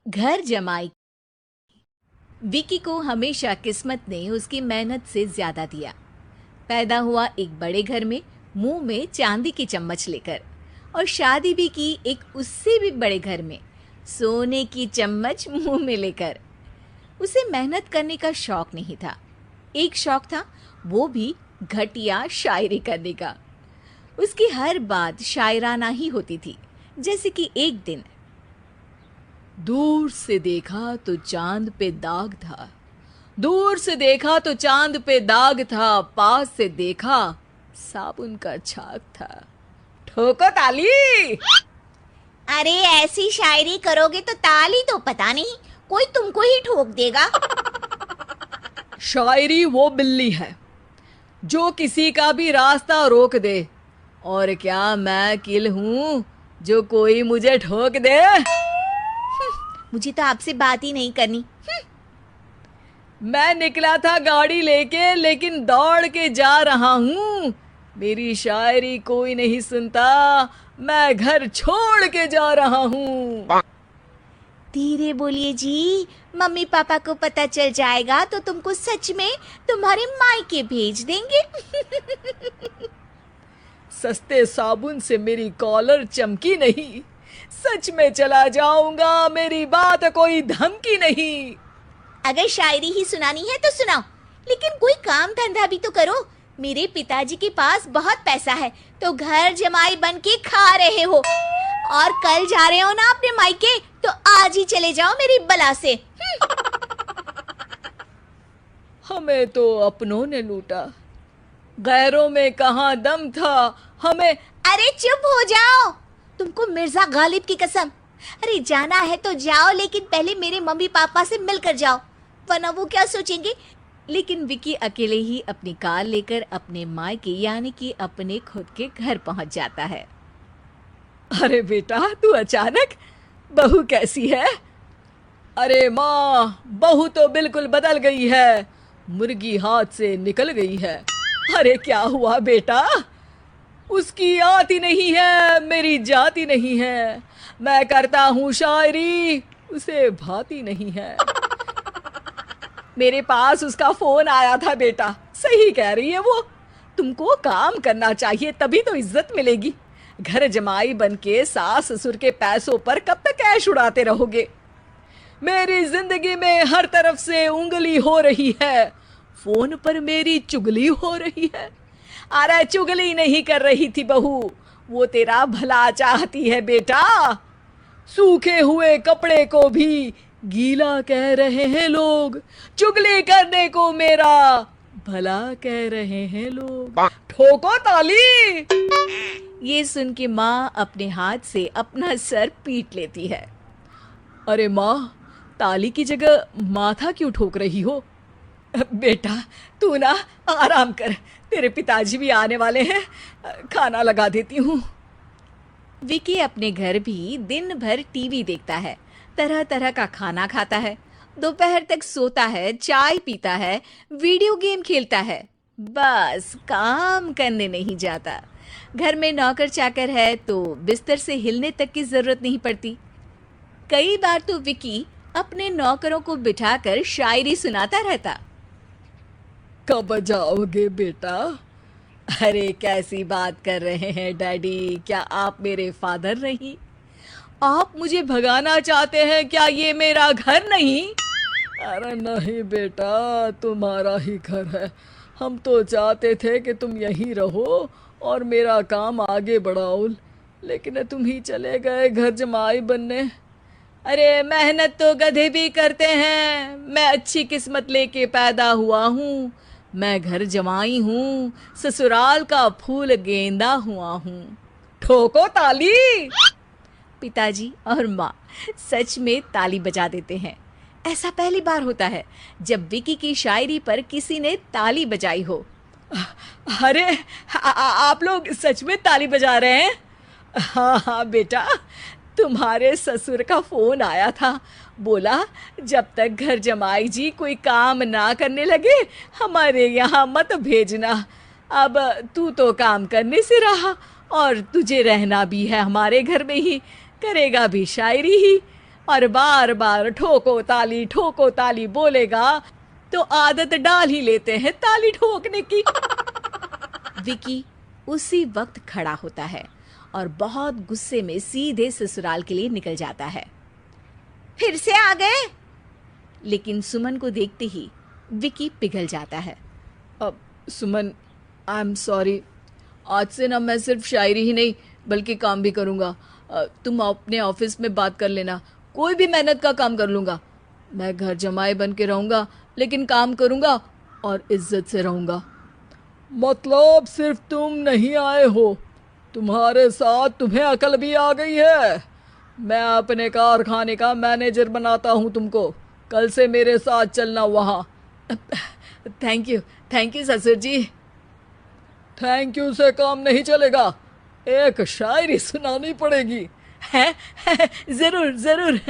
घर जमाई। विकी को हमेशा किस्मत ने उसकी मेहनत से ज्यादा दिया। पैदा हुआ एक बड़े घर में, मुंह में चांदी की चम्मच लेकर, और शादी भी की एक उससे भी बड़े घर में, सोने की चम्मच मुंह में लेकर। उसे मेहनत करने का शौक नहीं था। एक शौक था, वो भी घटिया शायरी करने का। उसकी हर बात शायराना ही होती थी। जैसे कि एक दिन, दूर से देखा तो चांद पे दाग था, दूर से देखा तो चांद पे दाग था, पास से देखा साबुन का छाग था। ठोको ताली। अरे ऐसी शायरी करोगे तो ताली तो पता नहीं, कोई तुमको ही ठोक देगा। शायरी वो बिल्ली है जो किसी का भी रास्ता रोक दे, और क्या मैं किल हूं जो कोई मुझे ठोक दे। मुझे तो आपसे बात ही नहीं करनी। मैं निकला था गाड़ी लेके, लेकिन दौड़ के जा रहा हूँ। मेरी शायरी कोई नहीं सुनता, मैं घर छोड़ के जा रहा हूँ। धीरे बोलिए जी, मम्मी पापा को पता चल जाएगा तो तुमको सच में तुम्हारे मायके भेज देंगे। सस्ते साबुन से मेरी कॉलर चमकी नहीं, सच में चला जाऊंगा, मेरी बात कोई धमकी नहीं। अगर शायरी ही सुनानी है तो सुनाओ, लेकिन कोई काम धंधा भी तो करो। मेरे पिताजी के पास बहुत पैसा है, तो घर जमाई बन के खा रहे हो, और कल जा रहे हो ना अपने मायके, तो आज ही चले जाओ मेरी बला से। हमें तो अपनों ने लूटा, गैरों में कहाँ दम था हमें। अरे चुप हो जाओ, तुमको मिर्जा गालिब की कसम। अरे जाना है तो जाओ, लेकिन पहले मेरे मम्मी पापा से मिलकर जाओ, वरना वो क्या सोचेंगे। लेकिन विकी अकेले ही अपनी कार लेकर अपने मायके यानी कि अपने खुद के घर पहुंच जाता है। अरे बेटा, तू अचानक, बहू कैसी है? अरे माँ, बहू तो बिल्कुल बदल गई है, मुर्गी हाथ से निकल गई है। अरे क्या हुआ बेटा? उसकी आती नहीं है, मेरी जाती नहीं है। मैं करता हूँ शायरी, उसे भाती नहीं है। मेरे पास उसका फोन आया था बेटा, सही कह रही है वो। तुमको काम करना चाहिए, तभी तो इज्जत मिलेगी। घर जमाई बन के सास ससुर के पैसों पर कब तक ऐश उड़ाते रहोगे? मेरी जिंदगी में हर तरफ से उंगली हो रही है, फोन पर मेरी चुगली हो रही है। अरे चुगली नहीं कर रही थी बहू, वो तेरा भला चाहती है बेटा। सूखे हुए कपड़े को भी गीला कह रहे हैं लोग, चुगली करने को मेरा भला कह रहे हैं लोग। ठोको ताली। ये सुन के माँ अपने हाथ से अपना सर पीट लेती है। अरे माँ, ताली की जगह माथा क्यों ठोक रही हो? बेटा तू ना आराम कर, तेरे पिताजी भी आने वाले हैं, खाना लगा देती हूँ। विकी अपने घर भी दिन भर टीवी देखता है, तरह तरह का खाना खाता है, दोपहर तक सोता है, चाय पीता है, वीडियो गेम खेलता है, बस काम करने नहीं जाता। घर में नौकर चाकर है तो बिस्तर से हिलने तक की जरूरत नहीं पड़ती। कई बार तो विकी अपने नौकरों को बिठाकर शायरी सुनाता रहता। कब जाओगे बेटा? अरे कैसी बात कर रहे हैं डैडी, क्या आप मेरे फादर नहीं? आप मुझे भगाना चाहते हैं क्या? ये मेरा घर नहीं। अरे नहीं बेटा, तुम्हारा ही घर है। हम तो चाहते थे कि तुम यहीं रहो और मेरा काम आगे बढ़ाओ, लेकिन तुम ही चले गए घर जमाई बनने। अरे मेहनत तो गधे भी करते हैं, मैं अच्छी किस्मत लेके पैदा हुआ हूँ, मैं घर जमाई हूँ, ससुराल का फूल गेंदा हुआ हूँ। ठोको ताली। पिताजी और माँ सच में ताली बजा देते हैं। ऐसा पहली बार होता है जब विकी की शायरी पर किसी ने ताली बजाई हो। अरे आप लोग सच में ताली बजा रहे हैं? हाँ हाँ बेटा, तुम्हारे ससुर का फोन आया था, बोला जब तक घर जमाई जी कोई काम ना करने लगे हमारे यहाँ मत भेजना। अब तू तो काम करने से रहा और तुझे रहना भी है हमारे घर में ही, करेगा भी शायरी ही, और बार बार ठोको ताली बोलेगा तो आदत डाल ही लेते हैं ताली ठोकने की। विकी उसी वक्त खड़ा होता है और बहुत गुस्से में सीधे ससुराल के लिए निकल जाता है। फिर से आ गए? लेकिन सुमन को देखते ही विकी पिघल जाता है। अब सुमन, आई एम सॉरी, आज से ना मैं सिर्फ शायरी ही नहीं बल्कि काम भी करूँगा। तुम अपने ऑफिस में बात कर लेना, कोई भी मेहनत का काम कर लूँगा। मैं घर जमाई बन के रहूँगा लेकिन काम करूँगा और इज्जत से रहूँगा। मतलब सिर्फ तुम नहीं आए हो, तुम्हारे साथ तुम्हें अकल भी आ गई है। मैं अपने कारखाने का मैनेजर बनाता हूँ तुमको, कल से मेरे साथ चलना वहाँ। थैंक यू ससुर जी। थैंक यू से काम नहीं चलेगा, एक शायरी सुनानी पड़ेगी। है? जरूर जरूर।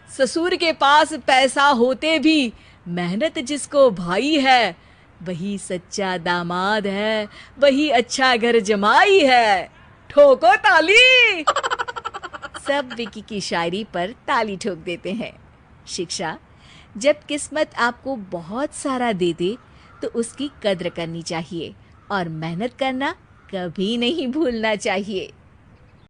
ससुर के पास पैसा होते भी मेहनत जिसको भाई है, वही सच्चा दामाद है, वही अच्छा घर जमाई है। ठोको ताली। सब विकी की शायरी पर ताली ठोक देते हैं। शिक्षा: जब किस्मत आपको बहुत सारा दे दे तो उसकी कद्र करनी चाहिए और मेहनत करना कभी नहीं भूलना चाहिए।